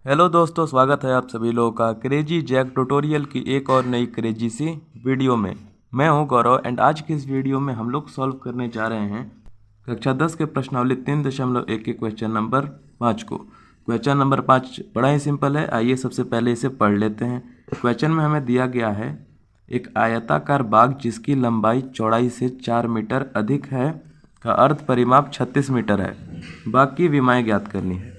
Hello दोस्तों, स्वागत है आप सभी लोगों का क्रेजी जैक ट्यूटोरियल की एक और नई क्रेजी सी वीडियो में। मैं हूं गौरव एंड आज की इस वीडियो में हम लोग सॉल्व करने जा रहे हैं कक्षा 10 के प्रश्नावली 3.1 के क्वेश्चन नंबर 5 को। क्वेश्चन नंबर 5 बड़ा ही सिंपल है। आइए सबसे पहले इसे पढ़ लेते हैं। क्वेश्चन में हमें दिया गया है एक आयताकार बाग जिसकी लंबाई चौड़ाई से 4 मीटर अधिक है का अर्ध परिमाप 36 मीटर है। बाग की विमाएँ ज्ञात करनी है।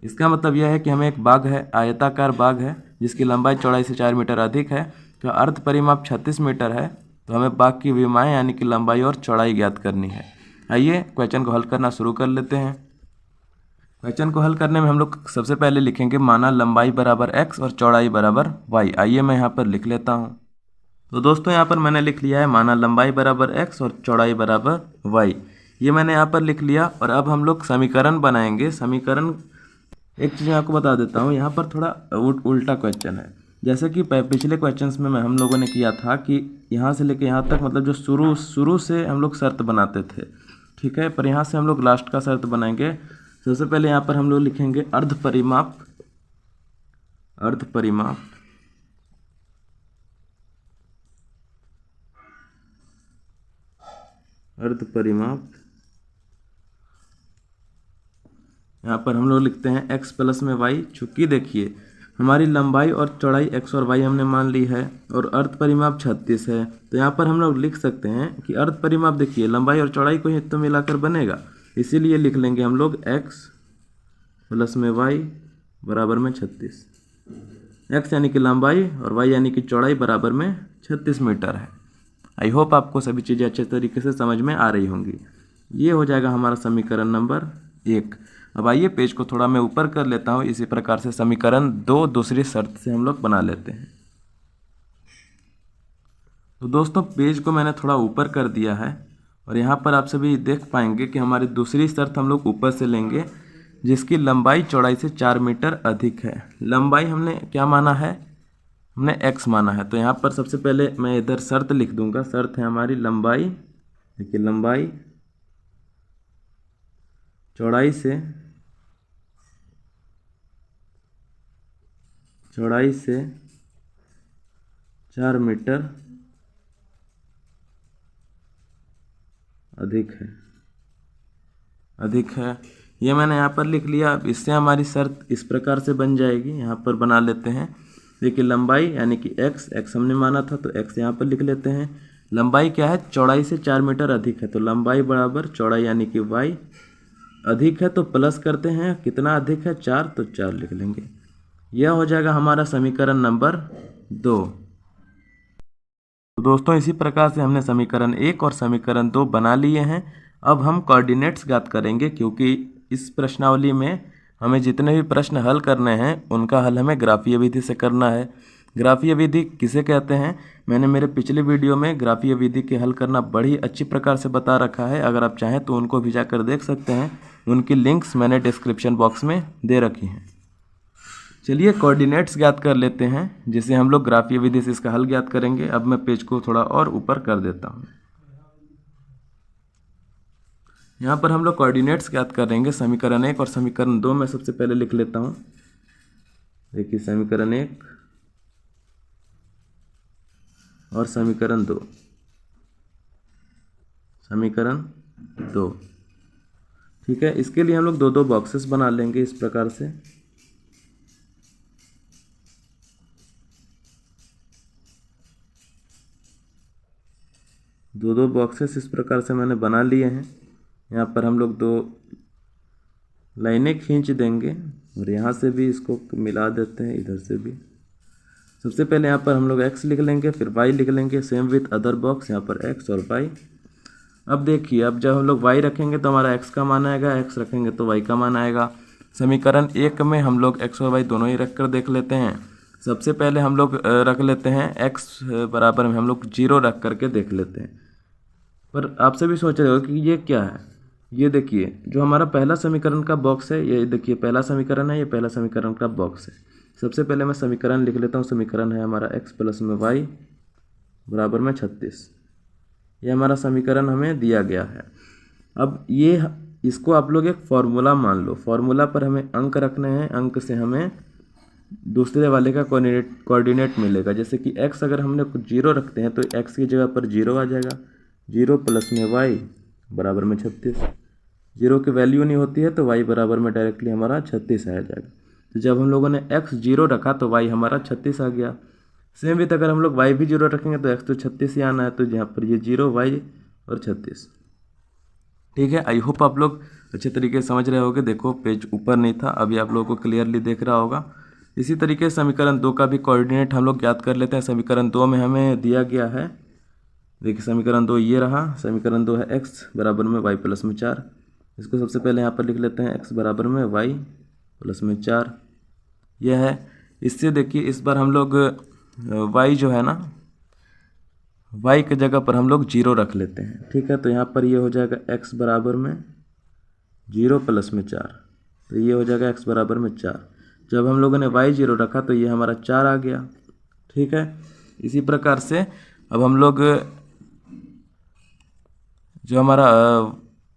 इसका मतलब यह है कि हमें एक बाग है, आयताकार बाग है जिसकी लंबाई चौड़ाई से 4 मीटर अधिक है, का अर्ध परिमाप 36 मीटर है। तो हमें बाग की विमाएँ यानी कि लंबाई और चौड़ाई ज्ञात करनी है। आइए क्वेश्चन को हल करना शुरू कर लेते हैं। क्वेश्चन को हल करने में हम लोग सबसे पहले लिखेंगे माना लंबाई बराबर x और चौड़ाई बराबर y। आइए मैं यहाँ पर लिख लेता हूँ। तो दोस्तों यहाँ पर मैंने लिख लिया है माना लंबाई बराबर x और चौड़ाई बराबर y। ये मैंने यहाँ पर लिख लिया और अब हम लोग समीकरण बनाएंगे। समीकरण एक चीज़ मैं आपको बता देता हूँ, यहाँ पर थोड़ा उल्टा क्वेश्चन है। जैसे कि पिछले क्वेश्चंस में हम लोगों ने किया था कि यहाँ से लेके यहाँ तक मतलब जो शुरू से हम लोग शर्त बनाते थे, ठीक है। पर यहाँ से हम लोग लास्ट का शर्त बनाएंगे। सबसे पहले यहाँ पर हम लोग लिखेंगे अर्ध परिमाप अर्ध परिमाप अर्ध परिमाप यहाँ पर हम लोग लिखते हैं x प्लस में y। चूँकि देखिए हमारी लंबाई और चौड़ाई x और y हमने मान ली है और अर्ध परिमाप 36 है। तो यहाँ पर हम लोग लिख सकते हैं कि अर्ध परिमाप देखिए लंबाई और चौड़ाई को ही तो मिलाकर बनेगा, इसीलिए लिख लेंगे हम लोग x प्लस में y बराबर में 36। x यानी कि लंबाई और y यानी कि चौड़ाई बराबर में 36 मीटर है। आई होप आपको सभी चीज़ें अच्छे तरीके से समझ में आ रही होंगी। ये हो जाएगा हमारा समीकरण नंबर 1। अब आइए पेज को थोड़ा मैं ऊपर कर लेता हूँ। इसी प्रकार से समीकरण 2 दूसरी शर्त से हम लोग बना लेते हैं। तो दोस्तों पेज को मैंने थोड़ा ऊपर कर दिया है और यहाँ पर आप सभी देख पाएंगे कि हमारी दूसरी शर्त हम लोग ऊपर से लेंगे जिसकी लंबाई चौड़ाई से 4 मीटर अधिक है। लंबाई हमने क्या माना है, हमने x माना है। तो यहाँ पर सबसे पहले मैं इधर शर्त लिख दूंगा। शर्त है हमारी लंबाई, देखिए लंबाई चौड़ाई से 4 मीटर अधिक है। ये मैंने यहाँ पर लिख लिया। अब इससे हमारी शर्त इस प्रकार से बन जाएगी। यहाँ पर बना लेते हैं। देखिए लंबाई यानी कि x हमने माना था तो x यहाँ पर लिख लेते हैं। लंबाई क्या है, चौड़ाई से 4 मीटर अधिक है। तो लंबाई बराबर चौड़ाई यानी कि y, अधिक है तो प्लस करते हैं, कितना अधिक है 4, तो 4 लिख लेंगे। यह हो जाएगा हमारा समीकरण नंबर 2। तो दोस्तों इसी प्रकार से हमने समीकरण 1 और समीकरण 2 बना लिए हैं। अब हम कोऑर्डिनेट्स ज्ञात करेंगे क्योंकि इस प्रश्नावली में हमें जितने भी प्रश्न हल करने हैं उनका हल हमें ग्राफीय विधि से करना है। ग्राफीय विधि किसे कहते हैं, मैंने मेरे पिछले वीडियो में ग्राफीय विधि के हल करना बड़ी अच्छी प्रकार से बता रखा है। अगर आप चाहें तो उनको भी जाकर देख सकते हैं। उनकी लिंक्स मैंने डिस्क्रिप्शन बॉक्स में दे रखी हैं। चलिए कोऑर्डिनेट्स ज्ञात कर लेते हैं जिसे हम लोग ग्राफीय विधि से इसका हल ज्ञात करेंगे। अब मैं पेज को थोड़ा और ऊपर कर देता हूँ। यहाँ पर हम लोग कोऑर्डिनेट्स ज्ञात करेंगे समीकरण 1 और समीकरण 2। मैं सबसे पहले लिख लेता हूँ। देखिए समीकरण 1 और समीकरण 2। समीकरण 2 ठीक है। इसके लिए हम लोग दो बॉक्सेस बना लेंगे इस प्रकार से। दो बॉक्सेस इस प्रकार से मैंने बना लिए हैं। यहाँ पर हम लोग 2 लाइनें खींच देंगे और यहाँ से भी इसको मिला देते हैं, इधर से भी। सबसे पहले यहाँ पर हम लोग x लिख लेंगे, फिर y लिख लेंगे, सेम विथ अदर बॉक्स यहाँ पर x और y। अब देखिए अब जब हम लोग y रखेंगे तो हमारा x का मान आएगा, x रखेंगे तो y का मान आएगा। समीकरण 1 में हम लोग x और y दोनों ही रख कर देख लेते हैं। सबसे पहले हम लोग रख लेते हैं x बराबर में हम लोग 0 रख करके देख लेते हैं। पर आप सभी सोच रहे हो कि ये क्या है। ये देखिए जो हमारा पहला समीकरण का बॉक्स है, ये देखिए पहला समीकरण है, ये पहला समीकरण का बॉक्स है। सबसे पहले मैं समीकरण लिख लेता हूँ। समीकरण है हमारा x प्लस में y बराबर में 36। ये हमारा समीकरण हमें दिया गया है। अब ये इसको आप लोग एक फॉर्मूला मान लो। फॉर्मूला पर हमें अंक रखने हैं, अंक से हमें दूसरे वाले का कोऑर्डिनेट मिलेगा। जैसे कि x अगर हमने 0 रखते हैं तो x की जगह पर 0 आ जाएगा, 0 प्लस में y बराबर में 36। 0 की वैल्यू नहीं होती है तो y बराबर में डायरेक्टली हमारा 36 आ जाएगा। तो जब हम लोगों ने x 0 रखा तो y हमारा 36 आ गया। सेम विथ अगर हम लोग y भी 0 रखेंगे तो x तो 36 ही आना है, तो यहाँ पर ये 0 y और 36। ठीक है, आई होप आप लोग अच्छे तरीके से समझ रहे होगे। देखो पेज ऊपर नहीं था, अभी आप लोगों को क्लियरली देख रहा होगा। इसी तरीके से समीकरण 2 का भी कोऑर्डिनेट हम लोग ज्ञात कर लेते हैं। समीकरण 2 में हमें दिया गया है, देखिए समीकरण 2 ये रहा। समीकरण 2 है x बराबर में y प्लस में 4। इसको सबसे पहले यहाँ पर लिख लेते हैं, x बराबर में y प्लस में 4 यह है। इससे देखिए इस बार हम लोग y जो है ना, y की जगह पर हम लोग 0 रख लेते हैं। ठीक है, तो यहाँ पर ये हो जाएगा x बराबर में 0 प्लस में 4, तो ये हो जाएगा x बराबर में 4। जब हम लोगों ने y 0 रखा तो ये हमारा 4 आ गया। ठीक है, इसी प्रकार से अब हम लोग जो हमारा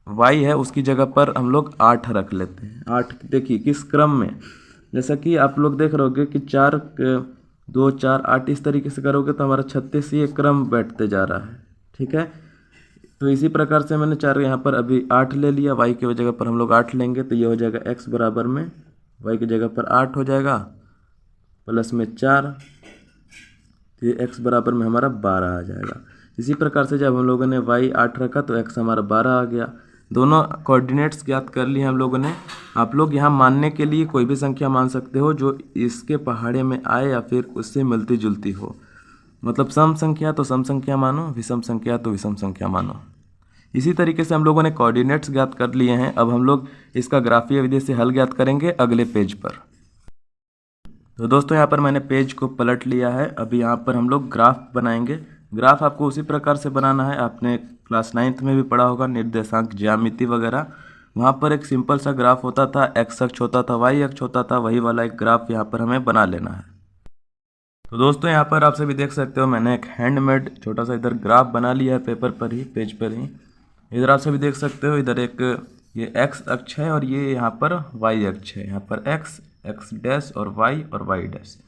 y है उसकी जगह पर हम लोग 8 रख लेते हैं। 8 देखिए किस क्रम में, जैसा कि आप लोग देख रहे होगे कि 4 2 4 8 इस तरीके से करोगे तो हमारा 36 ये क्रम बैठते जा रहा है। ठीक है, तो इसी प्रकार से मैंने 4 यहाँ पर अभी 8 ले लिया, y की जगह पर हम लोग 8 लेंगे तो ये हो जाएगा x बराबर में y की जगह पर 8 हो जाएगा प्लस में 4, तो ये x बराबर में हमारा 12 आ जाएगा। इसी प्रकार से जब हम लोगों ने y 8 रखा तो x हमारा 12 आ गया। दोनों कोऑर्डिनेट्स ज्ञात कर लिए हम लोगों ने। आप लोग यहाँ मानने के लिए कोई भी संख्या मान सकते हो जो इसके पहाड़े में आए या फिर उससे मिलती जुलती हो। मतलब सम संख्या तो सम संख्या मानो, विषम संख्या तो विषम संख्या मानो। इसी तरीके से हम लोगों ने कोऑर्डिनेट्स ज्ञात कर लिए हैं। अब हम लोग इसका ग्राफीय विधि से हल ज्ञात करेंगे अगले पेज पर। तो दोस्तों यहाँ पर मैंने पेज को पलट लिया है। अभी यहाँ पर हम लोग ग्राफ बनाएंगे। ग्राफ आपको उसी प्रकार से बनाना है, आपने क्लास 9th में भी पढ़ा होगा, निर्देशांक ज्यामिति वगैरह। वहाँ पर एक सिंपल सा ग्राफ होता था, एक्स अक्ष होता था, वाई अक्ष होता था, वही वाला एक ग्राफ यहाँ पर हमें बना लेना है। तो दोस्तों यहाँ पर आप सभी देख सकते हो मैंने एक हैंडमेड छोटा सा इधर ग्राफ बना लिया है, पेपर पर ही, पेज पर ही। इधर आप सभी देख सकते हो, इधर एक ये एक्स अक्ष है और ये यहाँ पर वाई अक्ष है। यहाँ पर एक्स डैश और वाई डैश।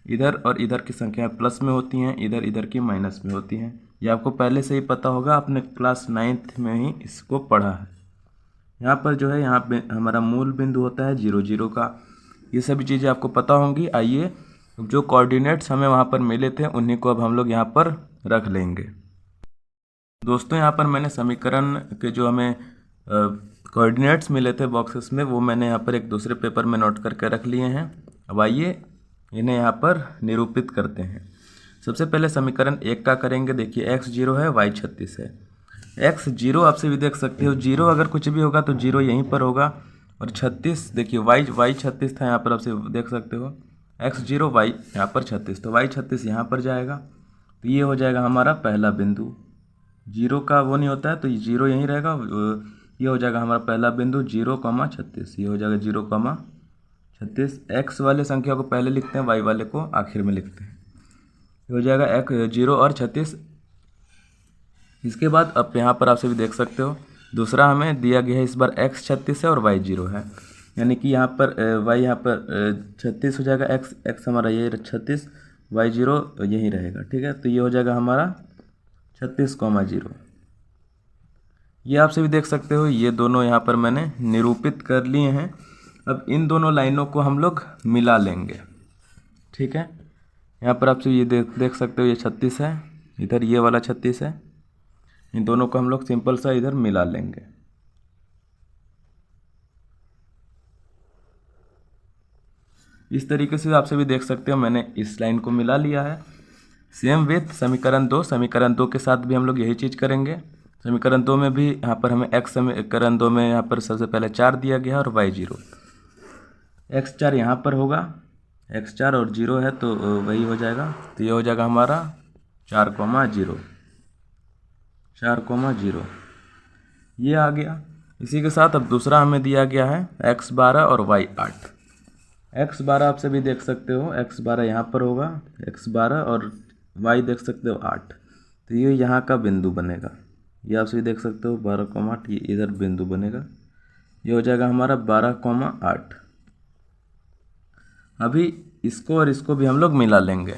इधर और इधर की संख्याएं प्लस में होती हैं, इधर की माइनस में होती हैं। ये आपको पहले से ही पता होगा, आपने क्लास 9th में ही इसको पढ़ा है। यहाँ पर जो है यहाँ पे हमारा मूल बिंदु होता है 0 0 का। ये सभी चीज़ें आपको पता होंगी। आइए जो कोऑर्डिनेट्स हमें वहाँ पर मिले थे उन्हीं को अब हम लोग यहाँ पर रख लेंगे। दोस्तों यहाँ पर मैंने समीकरण के जो हमें कोऑर्डिनेट्स मिले थे बॉक्सेस में, वो मैंने यहाँ पर एक दूसरे पेपर में नोट करके रख लिए हैं। अब आइए इन्हें यहाँ पर निरूपित करते हैं। सबसे पहले समीकरण 1 का करेंगे। देखिए x 0 है, y 36 है। x 0 आपसे भी देख सकते हो, 0 अगर कुछ भी होगा तो 0 यहीं पर होगा। और 36 देखिए y 36 था, यहाँ पर आपसे देख सकते हो x 0 y यहाँ पर 36, तो y 36 यहाँ पर जाएगा। तो ये हो जाएगा हमारा पहला बिंदु। 0 का वो नहीं होता है तो 0 यहीं रहेगा। ये हो जाएगा हमारा पहला बिंदु 0, 36। ये हो जाएगा 0, 36। x वाले संख्या को पहले लिखते हैं, y वाले को आखिर में लिखते हैं। ये हो जाएगा x 0 और 36। इसके बाद अब यहाँ पर आप सभी देख सकते हो दूसरा हमें दिया गया है, इस बार x 36 है और y 0 है। यानी कि यहाँ पर y यहाँ पर 36 हो जाएगा, x हमारा ये 36, y 0 यही रहेगा। ठीक है, तो ये हो जाएगा हमारा 36, 0। ये आप सभी देख सकते हो, ये दोनों यहाँ पर मैंने निरूपित कर लिए हैं। अब इन दोनों लाइनों को हम लोग मिला लेंगे। ठीक है, यहाँ पर आप ये देख सकते हो, ये 36 है, इधर ये वाला 36 है। इन दोनों को हम लोग सिंपल सा इधर मिला लेंगे। इस तरीके से आप सभी देख सकते हो मैंने इस लाइन को मिला लिया है। सेम विथ समीकरण 2, समीकरण 2 के साथ भी हम लोग यही चीज़ करेंगे। समीकरण 2 में भी यहाँ पर हमें x समीकरण 2 में यहाँ पर सबसे पहले 4 दिया गया है और y 0। x 4 यहाँ पर होगा, x 4 और 0 है तो वही हो जाएगा। तो ये हो जाएगा हमारा 4, 0, 4, 0, ये आ गया। इसी के साथ अब दूसरा हमें दिया गया है x 12 और y 8। x 12 आप सभी देख सकते हो, x 12 यहाँ पर होगा, x 12 और y देख सकते हो 8। तो ये यहाँ का बिंदु बनेगा। ये आप सभी देख सकते हो 12, 8, ये इधर बिंदु बनेगा। ये हो जाएगा हमारा 12, 8। अभी इसको और इसको भी हम लोग मिला लेंगे।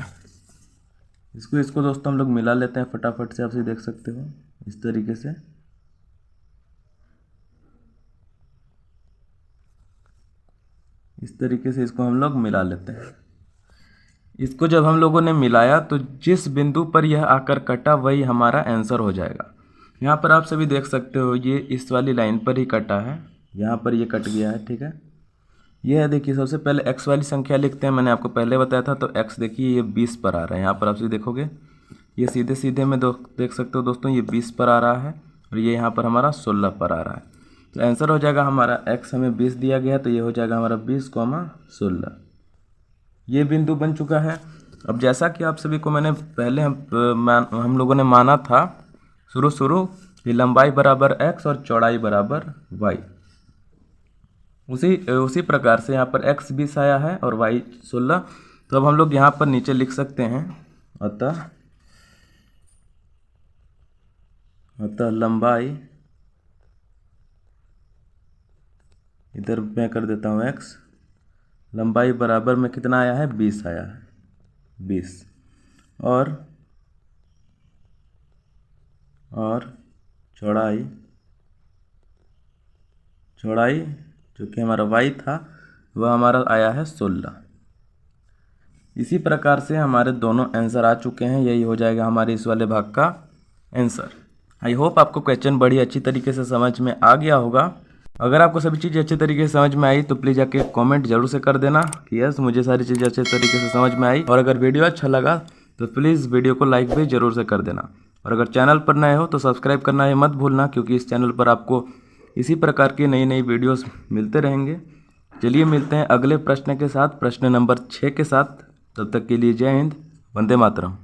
इसको दोस्तों हम लोग मिला लेते हैं फटाफट से, आप सभी देख सकते हो इस तरीके से। इस तरीके से इसको हम लोग मिला लेते हैं। इसको जब हम लोगों ने मिलाया तो जिस बिंदु पर यह आकर कटा वही हमारा आंसर हो जाएगा। यहाँ पर आप सभी देख सकते हो ये इस वाली लाइन पर ही कटा है, यहाँ पर ये कट गया है, ठीक है। ये है, देखिए सबसे पहले x वाली संख्या लिखते हैं। मैंने आपको पहले बताया था, तो x देखिए ये 20 पर आ रहा है। यहाँ पर आप सभी देखोगे ये सीधे सीधे में देख सकते हो दोस्तों, ये 20 पर आ रहा है और ये यहाँ पर हमारा 16 पर आ रहा है। तो आंसर हो जाएगा हमारा x हमें 20 दिया गया, तो ये हो जाएगा हमारा 20, 16। ये बिंदु बन चुका है। अब जैसा कि आप सभी को मैंने पहले हम लोगों ने माना था शुरू कि लंबाई बराबर x और चौड़ाई बराबर y, उसी प्रकार से यहाँ पर x 20 आया है और y 16। तो अब हम लोग यहाँ पर नीचे लिख सकते हैं, अतः लंबाई, इधर मैं कर देता हूँ x, लंबाई बराबर में कितना आया है, 20 आया है, 20। और चौड़ाई जो कि हमारा y था वह हमारा आया है 16। इसी प्रकार से हमारे दोनों आंसर आ चुके हैं। यही हो जाएगा हमारे इस वाले भाग का आंसर। आई होप आपको क्वेश्चन बड़ी अच्छी तरीके से समझ में आ गया होगा। अगर आपको सभी चीज़ें अच्छे तरीके से समझ में आई तो प्लीज़ जाके कमेंट जरूर से कर देना कि यस मुझे सारी चीज़ें अच्छे तरीके से समझ में आई। और अगर वीडियो अच्छा लगा तो प्लीज़ वीडियो को लाइक भी जरूर से कर देना। और अगर चैनल पर नए हो तो सब्सक्राइब करना है मत भूलना, क्योंकि इस चैनल पर आपको इसी प्रकार की नई नई वीडियोस मिलते रहेंगे। चलिए मिलते हैं अगले प्रश्न के साथ, प्रश्न नंबर 6 के साथ। तब तक के लिए जय हिंद, वंदे मातरम।